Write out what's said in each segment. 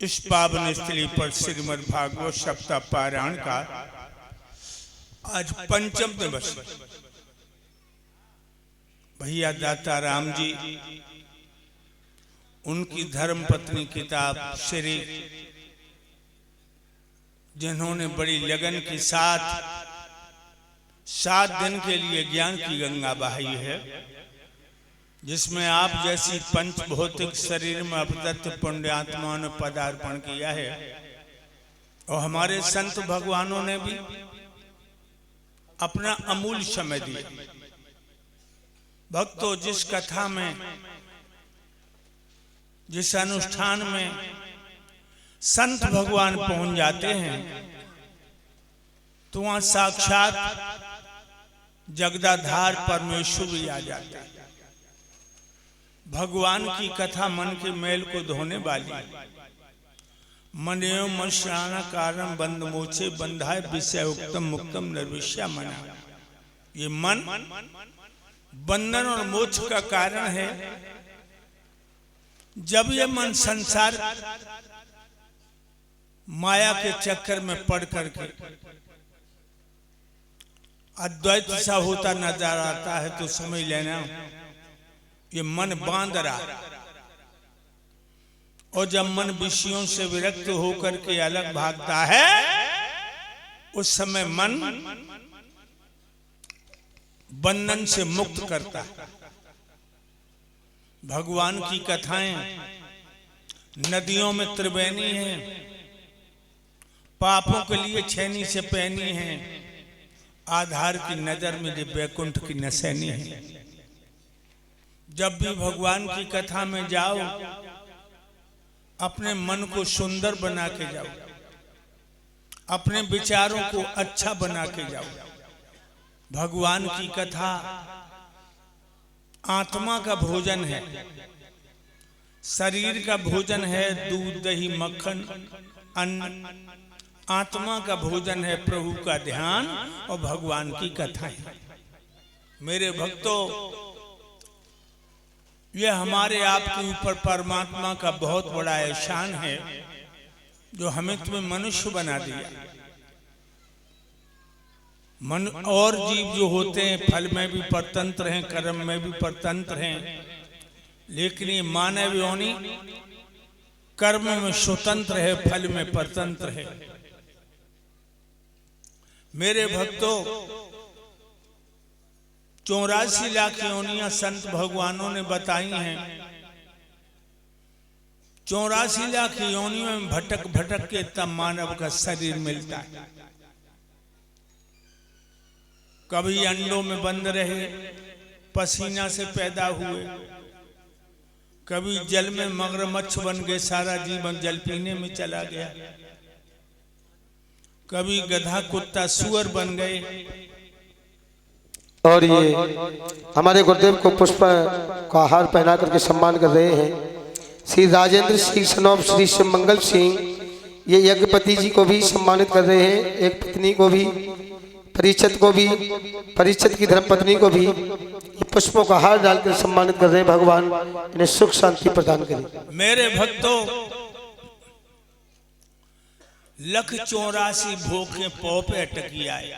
इस पावन स्थली पर श्रीमद् भागवत सप्ताह पारायण का आज पंचम दिवस। भैया दाता राम जी उनकी धर्म पत्नी किताब श्री, जिन्होंने बड़ी लगन के साथ 7 दिन के लिए ज्ञान की गंगा बहाई है, जिसमें आप जैसी पंच भौतिक शरीर में अपदत्त पुण्यात्माओं ने पदार्पण किया है, और हमारे संत भगवानों ने भी अपना अमूल्य समय दिया। भक्तों, जिस कथा में, जिस अनुष्ठान में संत भगवान पहुंच जाते हैं, तो वहां साक्षात जगदाधार परमेश्वर भी आ जाता है। भगवान की कथा मन के मैल को धोने वाली। मन एवं मशाना कारण बंद मोचे बंधाए विषय उक्तम मुक्तम निर्विष्या मना। ये मन बंधन और मोक्ष का कारण है। जब ये मन संसार माया के चक्कर में पड़ करके अद्वैत सा होता नजर आता है, तो समझ लेना ये मन बांध रहा। और जब मन विषयों से विरक्त होकर के अलग भागता है, उस समय मन बंधन से मुक्त करता है। भगवान की कथाएं नदियों में त्रिवेणी हैं, पापों के लिए छेनी से पैनी हैं, आधार की नजर में जो बैकुंठ की नसैनी है। जब भी भगवान की कथा में जाओ, अपने मन को सुंदर बना के जाओ, अपने विचारों को अच्छा बना के जाओ। भगवान की कथा आत्मा का भोजन है, शरीर का भोजन है दूध दही मक्खन अन्न। आत्मा का भोजन है प्रभु का ध्यान और भगवान की कथाएं। मेरे भक्तों, यह हमारे आपके ऊपर परमात्मा का बहुत बड़ा एहसान है, जो हमें तुम्हें मनुष्य बना दिया। मन और जीव जो होते हैं फल में भी परतंत्र हैं, कर्म में भी परतंत्र हैं, लेकिन ये मानव योनि कर्म में स्वतंत्र है, फल में परतंत्र है। मेरे भक्तों, 84 लाख योनियां संत भगवानों ने बताई हैं। 84 लाख योनियों में भटक भटक के तब मानव का शरीर मिलता है। कभी अंडों में बंद रहे, पसीना से पैदा हुए, कभी जल में मगरमच्छ बन गए, सारा जीवन जल पीने में चला गया, कभी गधा कुत्ता सुअर बन गए। और ये हमारे गुरुदेव को पुष्प का हार पहना करके सम्मान कर रहे हैं श्री राजेंद्र सिंह सनोब श्री शिव मंगल सिंह। ये यज्ञपति जी को भी सम्मानित कर रहे हैं, एक पत्नी को भी, परीक्षित को भी, परीक्षित की धर्मपत्नी को भी ये पुष्पों का हार डालकर सम्मानित कर रहे हैं। भगवान इन्हें सुख शांति प्रदान करें। मेरे भक्तों, 184 भूखे पौ पे अटकी आए,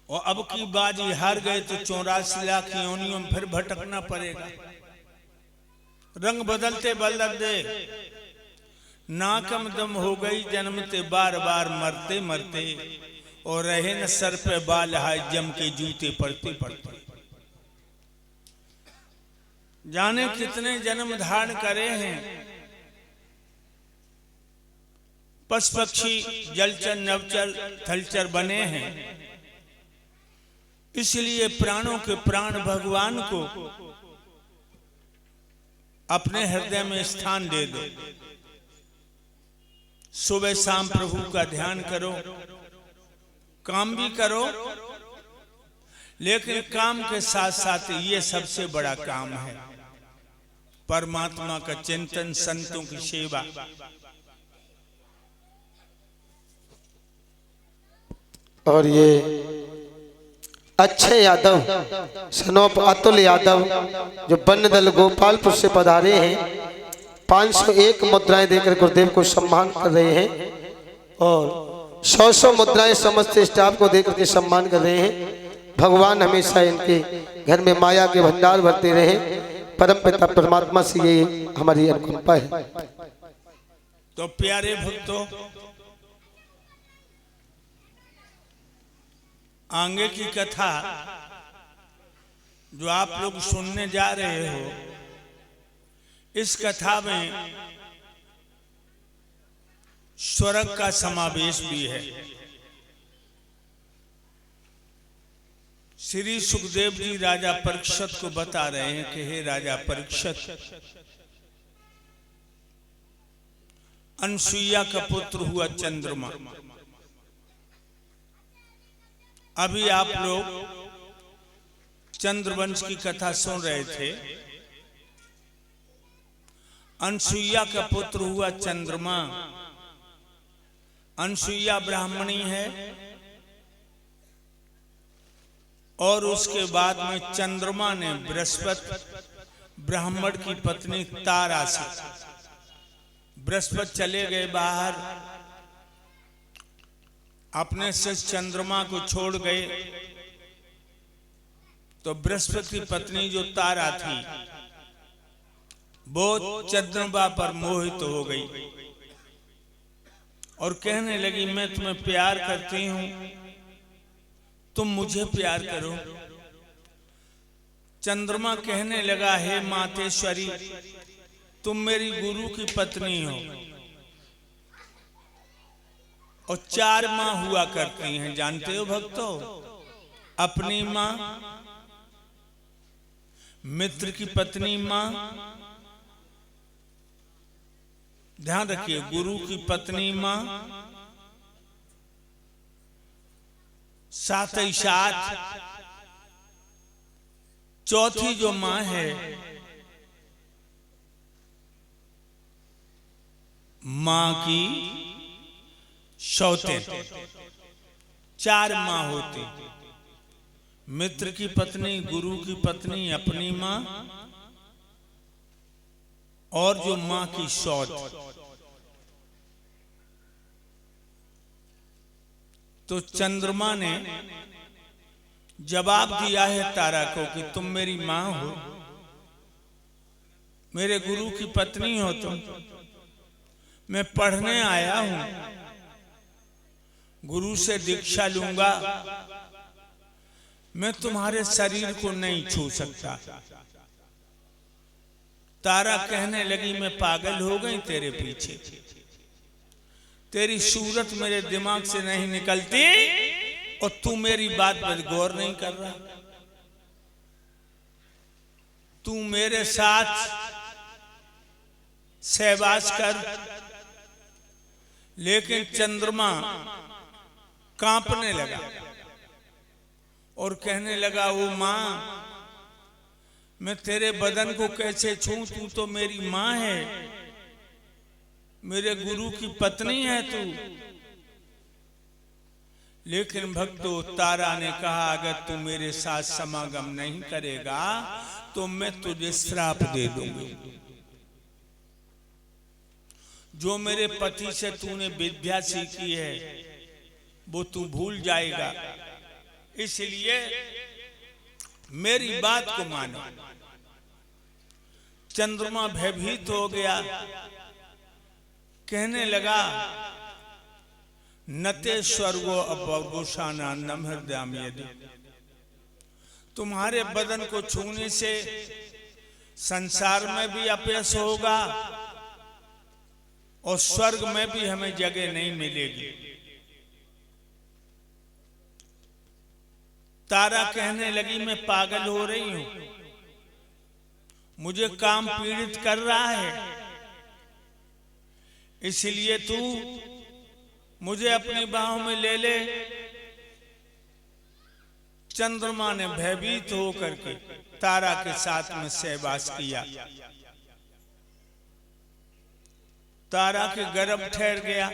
और अब की बाजी हार गए तो 84 लाख योनियों में फिर भटकना पड़ेगा। रंग बदलते बदलते नाकम दम हो गई, जन्मते बार बार मरते मरते, और रहे न सर पे बाल हाय जम के जूते पड़ते पड़ते। जाने कितने जन्म धारण करे हैं, पशु पक्षी जलचर नवचर थलचर बने हैं। इसलिए प्राणों के प्राण भगवान को अपने हृदय में स्थान दे दो। सुबह शाम प्रभु का ध्यान करो, काम भी करो, लेकिन काम के साथ साथ ये सबसे बड़ा काम है परमात्मा का चिंतन, संतों की सेवा। और ये अच्छे यादव सनोप अतुल यादव जो वन दल गोपालपुर से पधारे हैं, 501 मुद्राएं देकर गुरुदेव को सम्मान कर रहे हैं और 100 मुद्राएं समस्त स्टाफ को देकर के सम्मान कर रहे हैं। भगवान हमेशा इनके घर में माया के भंडार भरते रहे। परम पिता परमात्मा से ये हमारी अनुकंपा है। तो प्यारे भक्तों, आगे की कथा जो आप लोग सुनने जा रहे हो, इस कथा में स्वर्ग का समावेश भी है। श्री सुखदेव जी राजा परीक्षित को बता रहे हैं कि हे राजा परीक्षित, अनसुईया का पुत्र हुआ चंद्रमा। अभी आप लोग चंद्रवंश की कथा सुन रहे थे। अनसुईया का पुत्र हुआ चंद्रमा। अनसुईया ब्राह्मणी है और उसके बाद में चंद्रमा ने बृहस्पति ब्राह्मण की पत्नी तारा से, बृहस्पति चले गए बाहर, अपने से चंद्रमा को छोड़ गए, तो बृहस्पति की पत्नी जो तारा थी वो चंद्रमा पर मोहित हो गई और कहने लगी, मैं तुम्हें प्यार करती हूं, तुम मुझे प्यार करो। चंद्रमा कहने लगा, हे मातेश्वरी, तुम मेरी गुरु की पत्नी हो और 4 माँ हुआ करती हैं, जानते हो भक्तों? अपनी माँ, मित्र की पत्नी माँ, ध्यान रखिए, गुरु की पत्नी माँ, साथ ही साथ चौथी जो माँ है, माँ की सौतेन। 4 माँ होती, मित्र की पत्नी, गुरु की पत्नी, अपनी माँ और जो माँ की सौत। तो चंद्रमा ने जवाब दिया है तारा को कि तुम मेरी माँ हो, मेरे गुरु की पत्नी हो तुम, मैं पढ़ने आया हूं, गुरु से दीक्षा लूंगा, मैं तुम्हारे शरीर को नहीं छू सकता। तारा कहने लगी, मैं पागल हो गई तेरे पीछे, तेरी सूरत मेरे दिमाग से नहीं निकलती और तू मेरी बात पर गौर नहीं कर रहा। तू मेरे साथ सहवास कर। लेकिन चंद्रमा कांपने लगा और कहने लगा, वो माँ, मैं तेरे बदन को कैसे छूं, तू तो मेरी माँ है, मेरे गुरु की पत्नी है तू। लेकिन भक्तों, तारा ने कहा, अगर तू मेरे साथ समागम नहीं करेगा तो मैं तुझे श्राप दे दूंगी। जो मेरे पति से तूने विद्या सीखी है वो तू भूल जाएगा, इसलिए मेरी बात को मानो। चंद्रमा भयभीत हो गया, कहने लगा, नते स्वर्गो अपौरुषाना नम हृदयाम यदि। तुम्हारे बदन को छूने से संसार में भी अपयश होगा और स्वर्ग में भी हमें जगह नहीं मिलेगी। तारा कहने लगी, मैं पागल हो रही हूं, मुझे काम पीड़ित कर रहा है, इसलिए तू मुझे अपनी बाहों में ले ले। चंद्रमा ने भयभीत होकर के तारा के साथ में सहवास किया। तारा के गर्भ ठहर गया।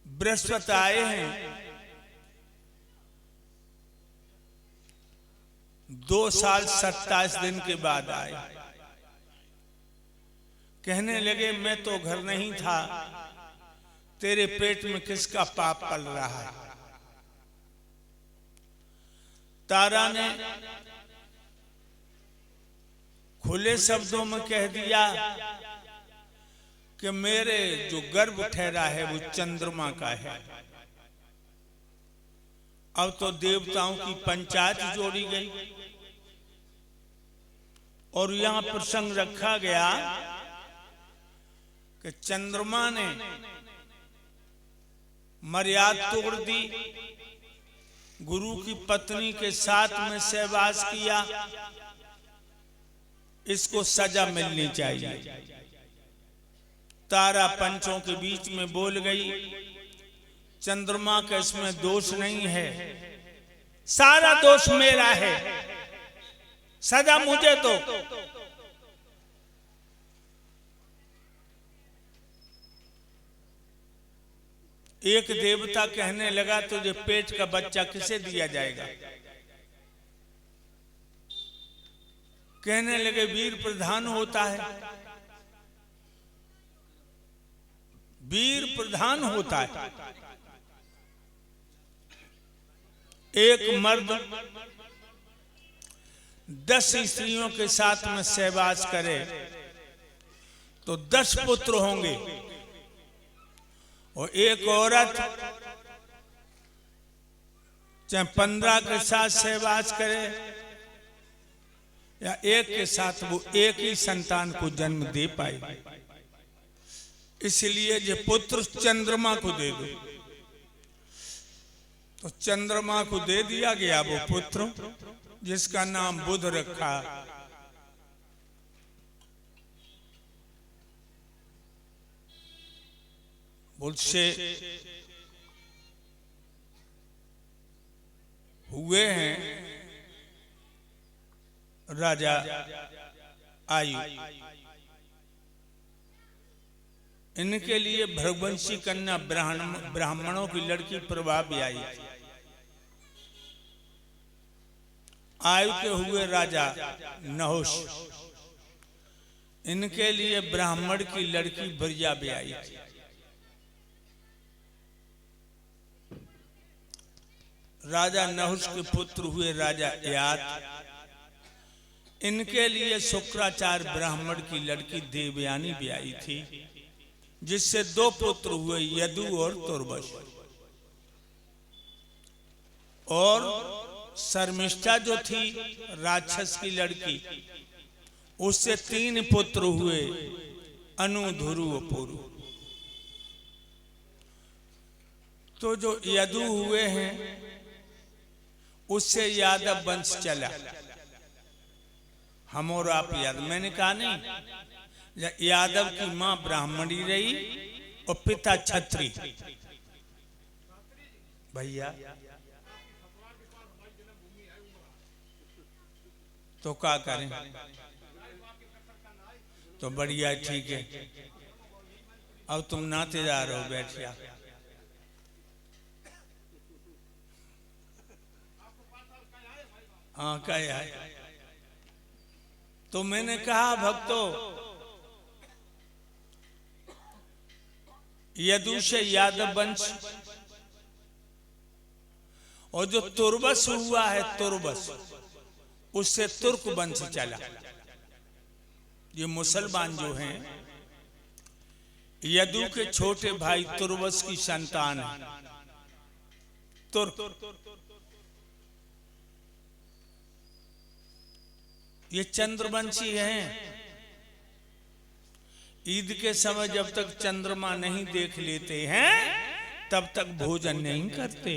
बृहस्पति आए हैं, 2 साल 27 दिन के बाद आए। कहने लगे मैं तो घर नहीं था, तेरे पेट में किसका पाप पल रहा है। तारा ने खुले शब्दों में कह दिया कि मेरे जो गर्भ ठहरा है वो चंद्रमा का है। अब तो देवताओं की पंचायत जोड़ी गई और यहां प्रसंग रखा गया कि चंद्रमा ने मर्यादा तोड़ दी, गुरु की पत्नी के साथ में सहवास किया, इसको सजा मिलनी चाहिए। तारा पंचों के बीच में बोल गई, चंद्रमा का इसमें दोष नहीं है, सारा दोष मेरा है, सजा मुझे दो। एक देवता कहने लगा तुझे पेट का बच्चा किसे दिया जाएगा। कहने लगे वीर प्रधान होता है, वीर प्रधान होता है। एक मर्द 10 स्त्रियों के साथ में सहवास करे तो 10 पुत्र होंगे, और एक औरत चाहे 15 के साथ सहवास करे या एक के साथ, वो एक ही संतान को जन्म दे पाए। इसलिए जो पुत्र चंद्रमा को दे दो, तो चंद्रमा को दे दिया गया वो पुत्र, जिसका नाम बुध रखा। बुध से हुए हैं राजा आयु। इनके लिए भृगुवंशी कन्या ब्राह्मणों की लड़की प्रभा भी आई। आयु के हुए राजा नहुष, इनके लिए ब्राह्मण की लड़की बरिया भी आई। राजा नहुष के पुत्र हुए राजा यात, इनके लिए शुक्राचार्य ब्राह्मण की लड़की देवयानी भी आई थी, जिससे 2 पुत्र हुए, यदु और तुर्बस। और शर्मिष्ठा जो थी राक्षस की लड़की, उससे 3 पुत्र हुए, अनु, धुरु और पुरु। तो जो यदु हुए हैं उससे यादव वंश चला। हम और आप यादव, मैंने कहा नहीं, यादव की मां ब्राह्मणी रही और पिता छत्री। भैया तो क्या करें, तो बढ़िया, ठीक है। अब तुम नाते जा रहे हो, बैठिया। हाँ, क्या है? तो मैंने कहा भक्तों, यदु से यादव वंश, और जो तुर्बस हुआ है तुर्बस, उससे तुर्क वंश चला। ये मुसलमान जो हैं, यदु के छोटे भाई तुर्बस की संतान है तुर्क। ये चंद्रवंशी हैं। ईद के समय जब तक चंद्रमा नहीं देख लेते हैं तब तक भोजन नहीं करते।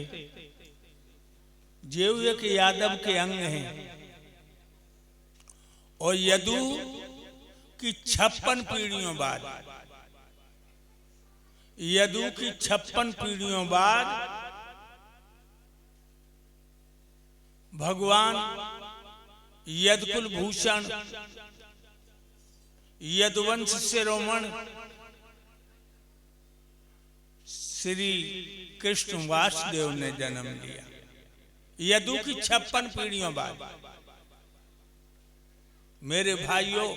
जेव एक यादव के अंग हैं, और यदु की 56 पीढ़ियों बाद, यदु की 56 पीढ़ियों बाद भगवान यदकुल भूषण, यदुवंश शिरोमण श्री कृष्ण वासुदेव ने जन्म लिया। यदु की 56 पीढ़ियों बाद। मेरे भाइयों,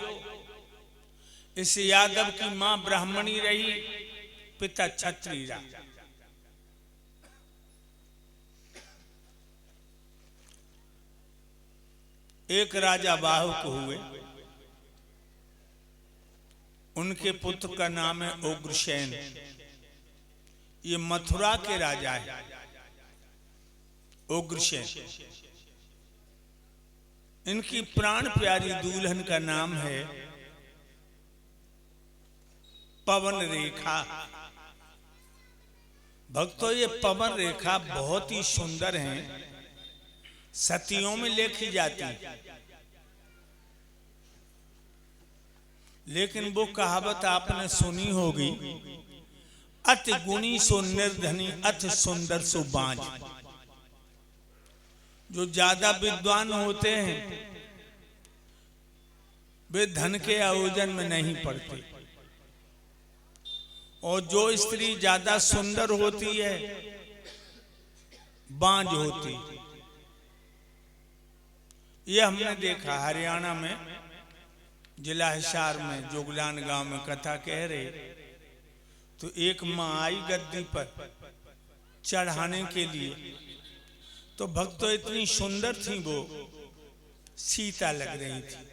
इस यादव की मां ब्राह्मणी रही, पिता क्षत्रिय रहा। एक राजा बाहुक हुए, उनके पुत्र का नाम है उग्रसेन। ये मथुरा के राजा है उग्रसेन। इनकी प्राण प्यारी दुल्हन का नाम है पवन रेखा। भक्तों, ये पवन रेखा बहुत ही सुंदर हैं, सतियों में लिखी जाती है। लेकिन वो कहावत आपने सुनी होगी, अति गुणी सो निर्धनी, अति सुंदर सो बांझ। जो ज्यादा विद्वान होते हैं वे धन के आयोजन में नहीं पड़ते, और जो स्त्री ज्यादा सुंदर होती है बांझ होती। ये हमने देखा हरियाणा में, जिला हिसार में जोगलान गांव में कथा कह रहे, तो एक माँ आई गद्दी पर चढ़ाने के लिए, तो भक्तों इतनी सुंदर थी वो, सीता लग रही थी।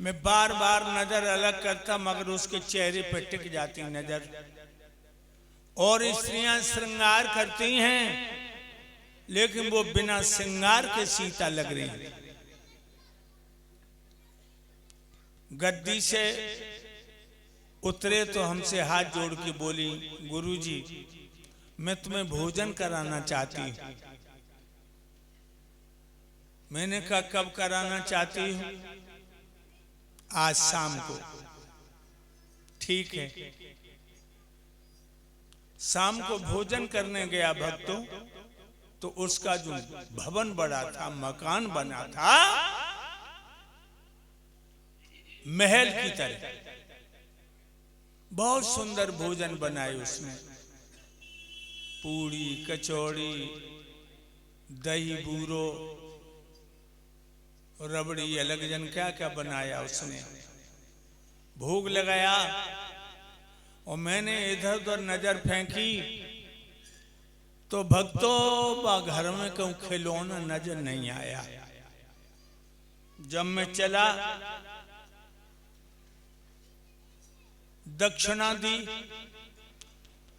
मैं बार बार नजर अलग करता मगर उसके चेहरे पर टिक जाती नजर। और स्त्रियां श्रृंगार करती हैं लेकिन वो बिना श्रृंगार के सीता लग रही है। गद्दी से उतरे तो हमसे हाथ जोड़ के बोली, गुरुजी मैं तुम्हें भोजन कराना चाहती हूं। मैंने कहा कब कराना चाहती हूं? आज शाम को। ठीक है। शाम को भोजन करने गया भक्तों, तो उसका जो भवन बड़ा था, मकान बना था महल की तरह, बहुत सुंदर भोजन बनाए उसने। पूड़ी, कचौड़ी, दही बूरो, रबड़ी, अलग जन क्या क्या बनाया उसने। भोग लगाया और मैंने इधर उधर नजर फेंकी तो भक्तों घर में कहूं खिलौना नजर नहीं आया। जब मैं चला दक्षिणा दी,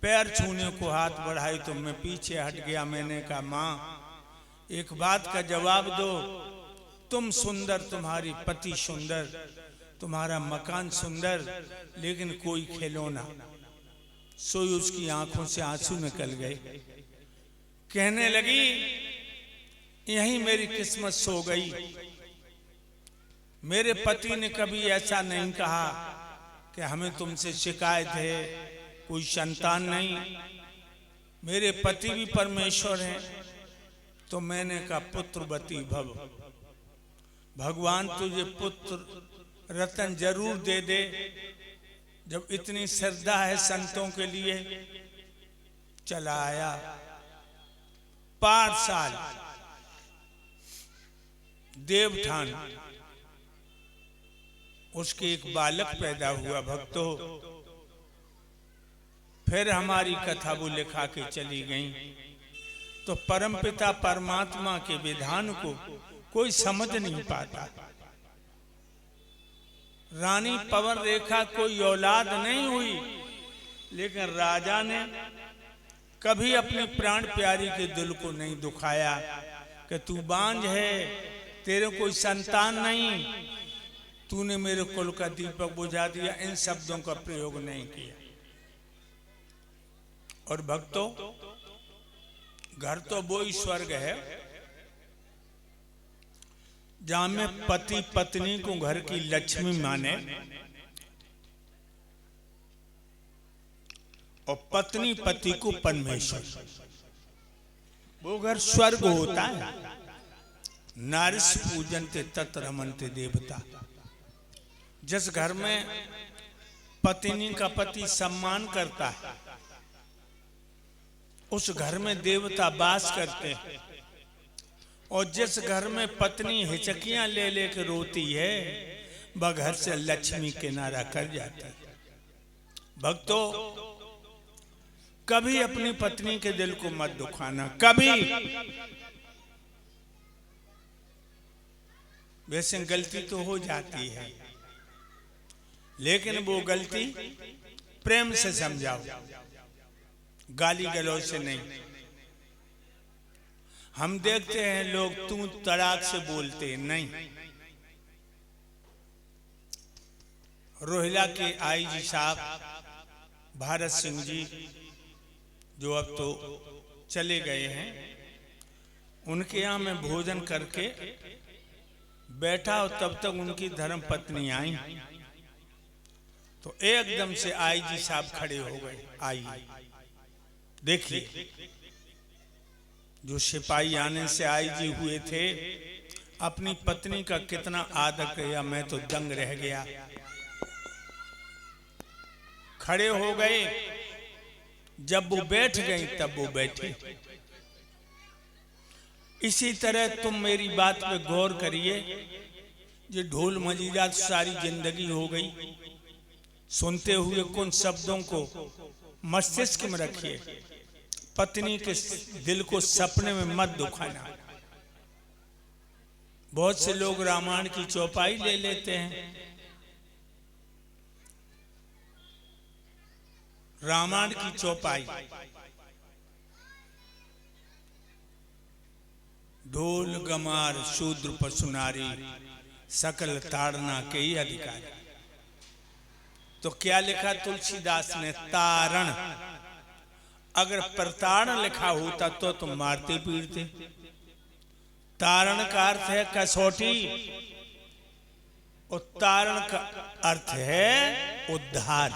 पैर छूने को हाथ बढ़ाई तो मैं पीछे हट गया। मैंने कहा मां एक बात का जवाब दो, तुम सुंदर, तुम्हारी पति सुंदर, तुम्हारा मकान सुंदर, लेकिन कोई खिलौना। सोई उसकी आंखों से आंसू निकल गए। कहने लगी यही मेरी किस्मत सो गई। मेरे पति ने कभी ऐसा नहीं कहा कि हमें तुमसे शिकायत है, कोई संतान नहीं। मेरे पति भी परमेश्वर हैं। तो मैंने कहा पुत्रवती भव, भगवान तुझे पुत्र रतन जरूर दे दे। जब इतनी श्रद्धा है संतों के लिए। चला आया 5 साल देवठान, उसके एक बालक पैदा हुआ भक्तों। फिर हमारी कथा वो लिखा के चली गई। तो परमपिता परमात्मा के विधान को कोई समझ नहीं पाता। रानी पवन रेखा कोई औलाद नहीं हुई, लेकिन राजा ने कभी अपनी प्राण प्यारी के दिल को नहीं दुखाया कि तू बांझ है, तेरे कोई संतान नहीं, तूने मेरे कुल का दीपक बुझा दिया। इन शब्दों का प्रयोग नहीं किया। और भक्तों घर तो वो ही स्वर्ग है जहां में पति पत्नी को घर की लक्ष्मी माने और पत्नी पति को परमेश्वर। वो घर स्वर्ग होता है। नारिस पूजनते तत् रमन्ते देवता। जिस घर में पत्नी का पति सम्मान करता है उस घर में देवता वास करते हैं। और जिस घर में पत्नी हिचकियां ले लेकर रोती है बघर से लक्ष्मी किनारा कर जाती। भक्तों, कभी अपनी पत्नी के दिल को मत दुखाना, कभी। वैसे गलती तो हो जाती है, लेकिन वो गलती प्रेम से समझाओ, गाली गलौज से नहीं। हम देखते हैं लोग तू तड़ाक से बोलते नहीं। रोहिला के आईजी साहब भारत सिंह जी, जो अब तो चले गए हैं, उनके यहाँ मैं भोजन करके बैठा और तब तक उनकी धर्म पत्नी आई, तो एकदम से आईजी साहब खड़े हो गए। आई देखिए, जो सिपाही आने से आईजी हुए थे, अपनी पत्नी का कितना आदर किया, मैं तो दंग रह गया। खड़े हो गए, जब वो बैठ गई तब वो बैठी। इसी तरह तुम मेरी बात पे गौर करिए। ये ढोल मजीरा सारी जिंदगी हो गई, सुनते हुए कुछ शब्दों को मस्तिष्क में रखिए। पत्नी के दिल को सपने में मत दुखाना। बहुत से लोग रामायण की चौपाई ले लेते हैं। रामायण की चौपाई, ढोल गमार शूद्र पशुनारी सकल ताड़ना के ही अधिकारी। तो क्या लिखा तुलसीदास ने? तारण। अगर प्रताड़न लिखा होता तो तुम मारते पीटते। तारण का अर्थ है कसौटी, और तारण का अर्थ है उद्धार।